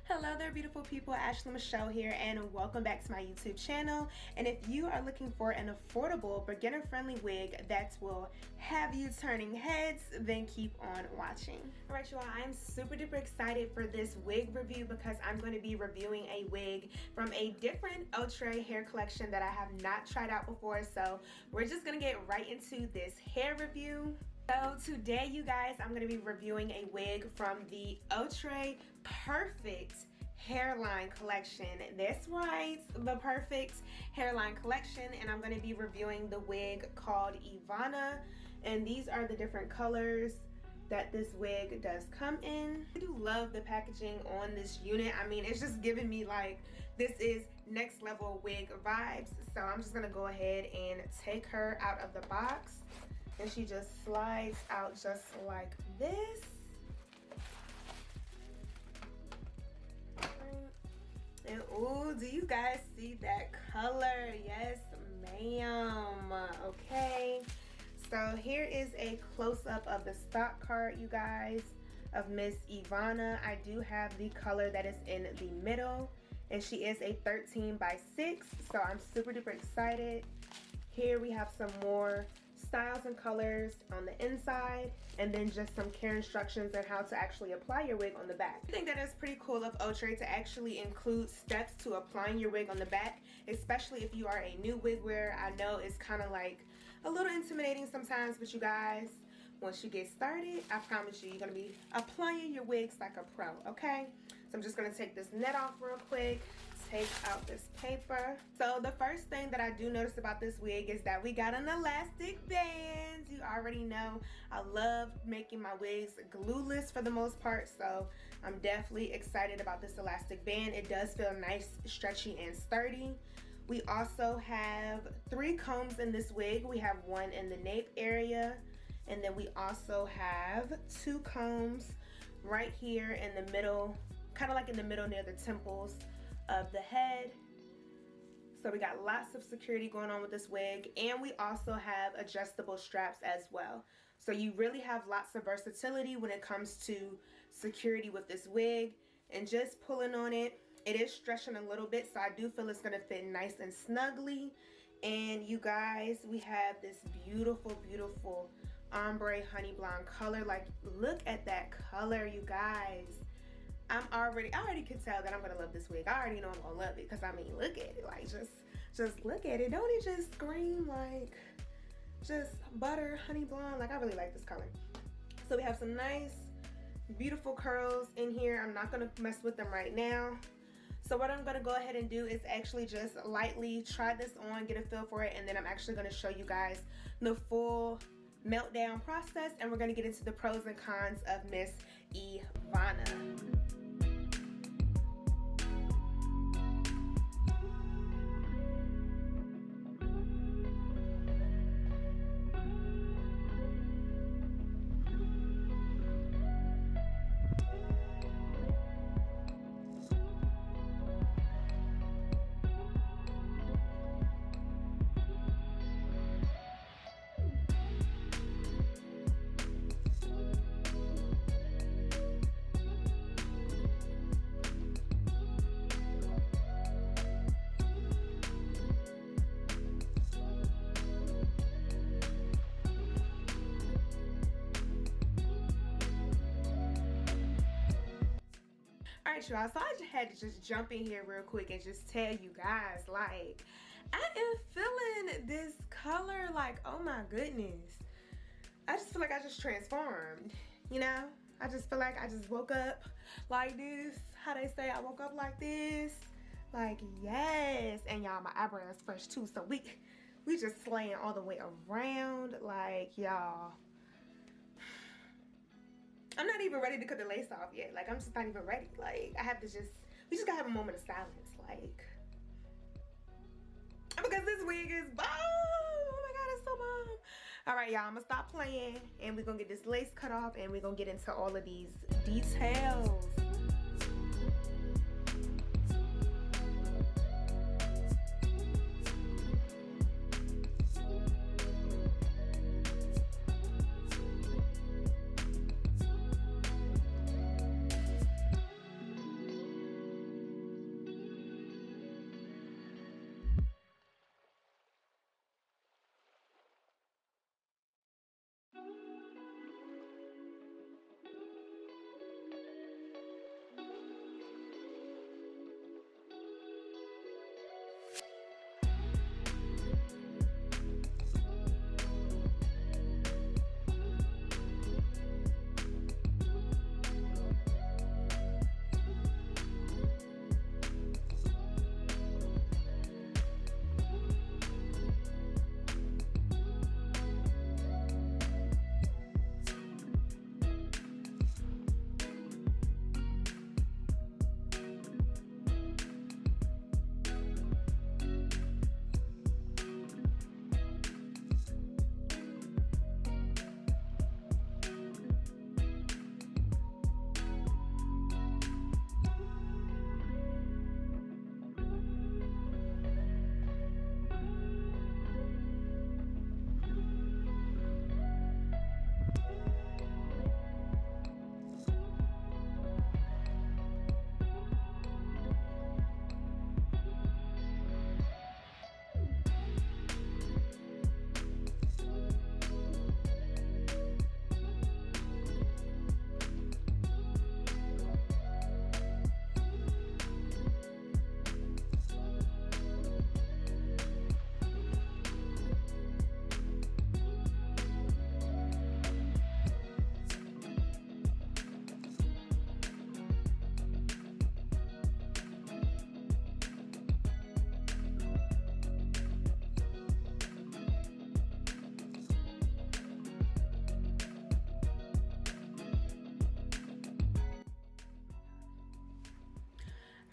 Hello there, beautiful people. Ashley Michelle here, and welcome back to my YouTube channel. And if you are looking for an affordable, beginner-friendly wig that will have you turning heads, then keep on watching. All right, you all, I'm super duper excited for this wig review because I'm going to be reviewing a wig from a different Outre hair collection that I have not tried out before. So we're just going to get right into this hair review. So today, you guys, I'm going to be reviewing a wig from the Outre Perfect Hairline collection. That's right, the Perfect Hairline collection, and I'm going to be reviewing the wig called Evona, and these are the different colors that this wig does come in. I do love the packaging on this unit. I mean, it's just giving me like this is next level wig vibes. So I'm just going to go ahead and take her out of the box. And she just slides out just like this. And ooh, do you guys see that color? Yes, ma'am. Okay, so here is a close-up of the stock card, you guys, of Miss Evona. I do have the color that is in the middle, and she is a 13x6, so I'm super duper excited. Here we have some more styles and colors on the inside, and then just some care instructions on how to actually apply your wig on the back. I think that is pretty cool of Outre to actually include steps to applying your wig on the back, especially if you are a new wig wearer. I know it's kind of like a little intimidating sometimes, but you guys, once you get started, I promise you, you're going to be applying your wigs like a pro, okay? So I'm just going to take this net off real quick, take out this paper. So the first thing that I do notice about this wig is that we got an elastic band. You already know I love making my wigs glueless for the most part, so I'm definitely excited about this elastic band. It does feel nice, stretchy, and sturdy. We also have 3 combs in this wig. We have one in the nape area, and then we also have 2 combs right here in the middle, kind of like in the middle near the temples of the head. So we got lots of security going on with this wig, and we also have adjustable straps as well. So you really have lots of versatility when it comes to security with this wig. And just pulling on it, it is stretching a little bit, so I do feel it's going to fit nice and snugly. And you guys, we have this beautiful, beautiful ombre honey blonde color. Like, look at that color, you guys. I already can tell that I'm gonna love this wig. I already know I'm gonna love it because I mean, look at it. Like, just look at it. Don't it just scream like just butter honey blonde? Like, I really like this color. So we have some nice beautiful curls in here. I'm not gonna mess with them right now. So what I'm gonna go ahead and do is actually just lightly try this on, get a feel for it, and then I'm actually gonna show you guys the full meltdown process, and we're gonna get into the pros and cons of Miss Evona. Alright, y'all, so I just had to just jump in here real quick and just tell you guys, like, I am feeling this color. Like, oh my goodness, I just feel like I just transformed, you know? I just feel like I just woke up like this. How they say I woke up like this. Like, yes. And y'all, my eyebrows fresh too, so we just slaying all the way around. Like, y'all, I'm not even ready to cut the lace off yet. Like, I'm just not even ready. Like, I have to we just gotta have a moment of silence. Like, because this wig is bomb. Oh my God, it's so bomb. All right, y'all, I'm gonna stop playing and we're gonna get this lace cut off and we're gonna get into all of these details.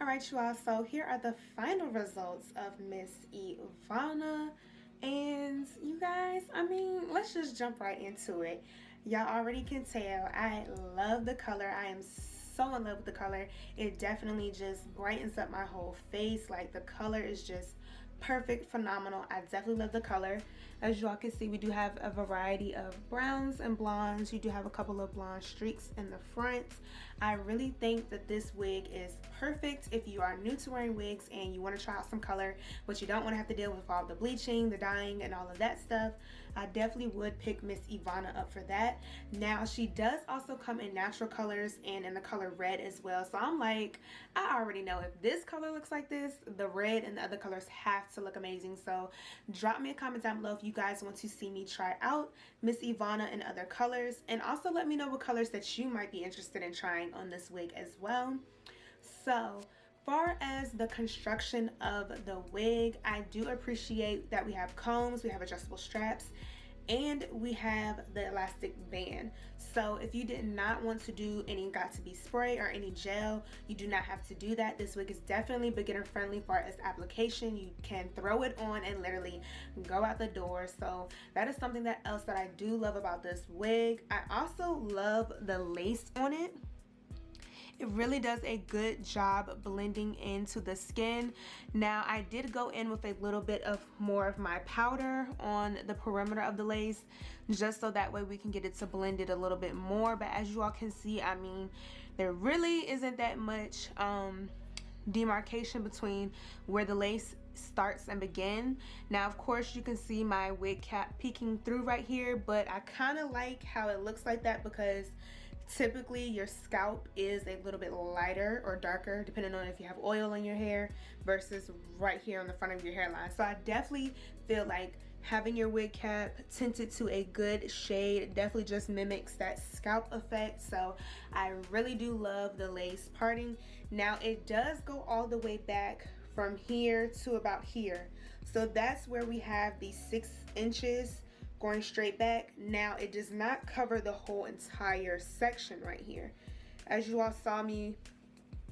All right, you all, so here are the final results of Miss Evona. And you guys, I mean, let's just jump right into it. Y'all already can tell I love the color. I am so in love with the color. It definitely just brightens up my whole face. Like, the color is just perfect, phenomenal. I definitely love the color. As you all can see, we do have a variety of browns and blondes. You do have a couple of blonde streaks in the front. I really think that this wig is perfect if you are new to wearing wigs and you want to try out some color, but you don't want to have to deal with all the bleaching, the dyeing, and all of that stuff. I definitely would pick Miss Evona up for that. Now, she does also come in natural colors and in the color red as well. So I'm like, I already know if this color looks like this, the red and the other colors have to look amazing. So drop me a comment down below if you guys want to see me try out Miss Evona in other colors, and also let me know what colors that you might be interested in trying on this wig as well. So far as the construction of the wig, I do appreciate that we have combs, we have adjustable straps, and we have the elastic band. So if you did not want to do any got to be spray or any gel, you do not have to do that. This wig is definitely beginner friendly for its application. You can throw it on and literally go out the door. So that is something else that I do love about this wig. I also love the lace on it. It really does a good job blending into the skin. Now, I did go in with a little bit of more of my powder on the perimeter of the lace, just so that way we can get it to blend it a little bit more. But as you all can see, I mean, there really isn't that much demarcation between where the lace starts and begin. Now, of course, you can see my wig cap peeking through right here, but I kind of like how it looks like that because typically your scalp is a little bit lighter or darker depending on if you have oil in your hair versus right here on the front of your hairline. So I definitely feel like having your wig cap tinted to a good shade definitely just mimics that scalp effect. So I really do love the lace parting. Now, it does go all the way back from here to about here. So that's where we have the 6 inches going straight back. Now, it does not cover the whole entire section right here. As you all saw me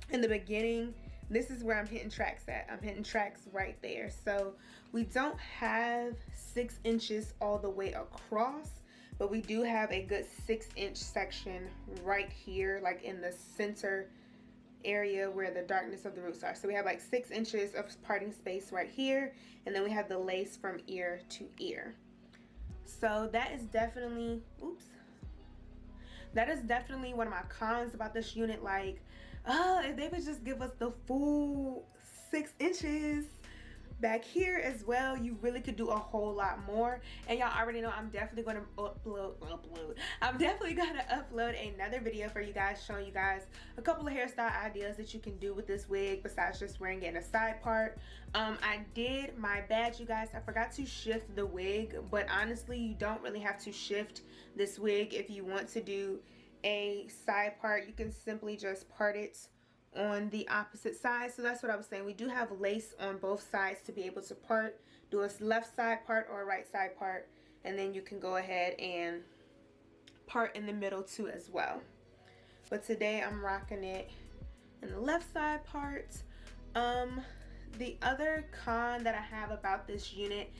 in the beginning, this is where I'm hitting tracks at. I'm hitting tracks right there. So we don't have 6 inches all the way across, but we do have a good 6-inch section right here, like in the center area where the darkness of the roots are. So we have like 6 inches of parting space right here, and then we have the lace from ear to ear. So that is definitely, that is definitely one of my cons about this unit. Like, if they would just give us the full 6 inches back here as well, you really could do a whole lot more. And y'all already know I'm definitely going to I'm definitely going to upload another video for you guys, showing you guys a couple of hairstyle ideas that you can do with this wig besides just wearing it in a side part. I did my bad, you guys. I forgot to shift the wig, but honestly, you don't really have to shift this wig. If you want to do a side part, you can simply just part it on the opposite side. So that's what I was saying. We do have lace on both sides to be able to part, do a left side part or a right side part, and then you can go ahead and part in the middle too as well. But today I'm rocking it in the left side part. The other con that I have about this unit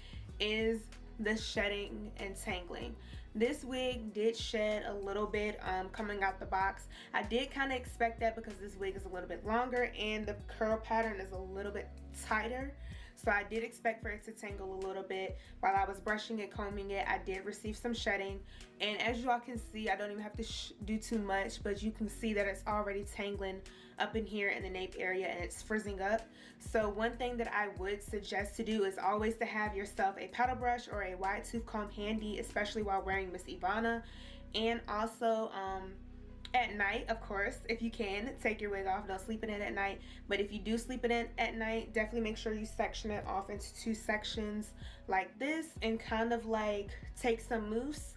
is the shedding and tangling. This wig did shed a little bit coming out the box. I did kind of expect that because this wig is a little bit longer and the curl pattern is a little bit tighter. So I did expect for it to tangle a little bit. While I was brushing it, combing it, I did receive some shedding. And as you all can see, I don't even have to do too much, but you can see that it's already tangling up in here in the nape area and it's frizzing up. So one thing that I would suggest to do is always to have yourself a paddle brush or a wide tooth comb handy, especially while wearing Miss Evona. And also at night, of course, if you can, take your wig off. Don't sleep in it at night. But if you do sleep in it at night, definitely make sure you section it off into 2 sections like this, and kind of like take some mousse,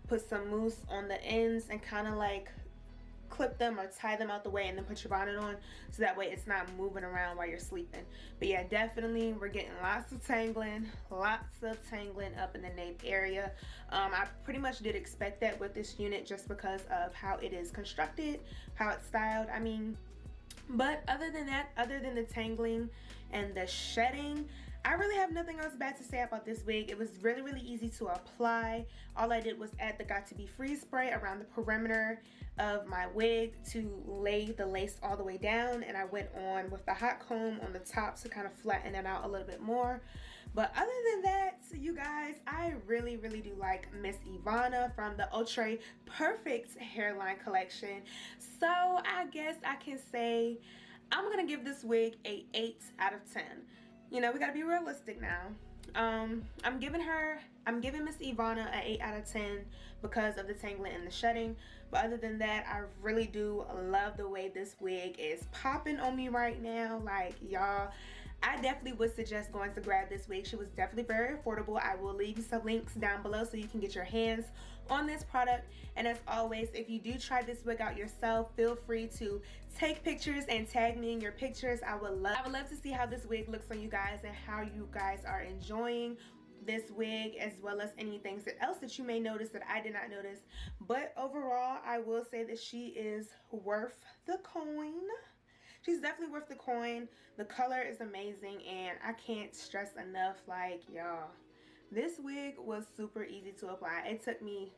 put some mousse on the ends and kind of like clip them or tie them out the way, and then put your bonnet on so that way it's not moving around while you're sleeping. But yeah, definitely we're getting lots of tangling up in the nape area. I pretty much did expect that with this unit just because of how it is constructed, how it's styled. I mean, But other than that, other than the tangling and the shedding, I really have nothing else bad to say about this wig. It was really easy to apply. All I did was add the Got To Be Free spray around the perimeter of my wig to lay the lace all the way down, and I went on with the hot comb on the top to kind of flatten it out a little bit more. But other than that, you guys, I really do like Miss Evona from the Outre Perfect Hairline collection. So I guess I can say I'm gonna give this wig a 8 out of 10. You know, we gotta be realistic now. I'm giving Miss Evona an 8 out of 10 because of the tangling and the shedding. But other than that, I really do love the way this wig is popping on me right now. Like, y'all, I definitely would suggest going to grab this wig. She was definitely very affordable. I will leave you some links down below so you can get your hands on this product. And as always, if you do try this wig out yourself, feel free to take pictures and tag me in your pictures. I would love to see how this wig looks on you guys and how you guys are enjoying this wig, as well as anything else that you may notice that I did not notice. But overall, I will say that she is worth the coin. She's definitely worth the coin. The color is amazing, and I can't stress enough, like, y'all, this wig was super easy to apply. It took me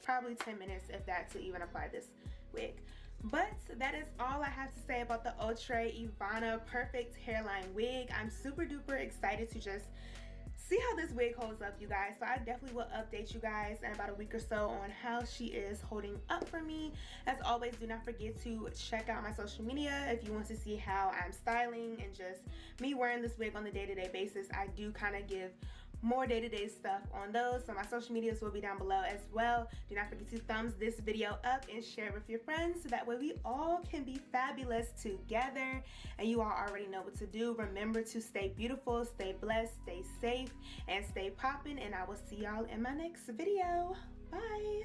probably 10 minutes, if that, to even apply this wig. But that is all I have to say about the Outre Evona Perfect Hairline wig. I'm super duper excited to just see how this wig holds up, you guys. So I definitely will update you guys in about a week or so on how she is holding up for me. As always, do not forget to check out my social media if you want to see how I'm styling and just me wearing this wig on the day-to-day basis. I do kind of give more day-to-day stuff on those, so my social medias will be down below as well. Do not forget to thumbs this video up and share it with your friends so that way we all can be fabulous together. And you all already know what to do. Remember to stay beautiful, stay blessed, stay safe, and stay popping, and I will see y'all in my next video. Bye.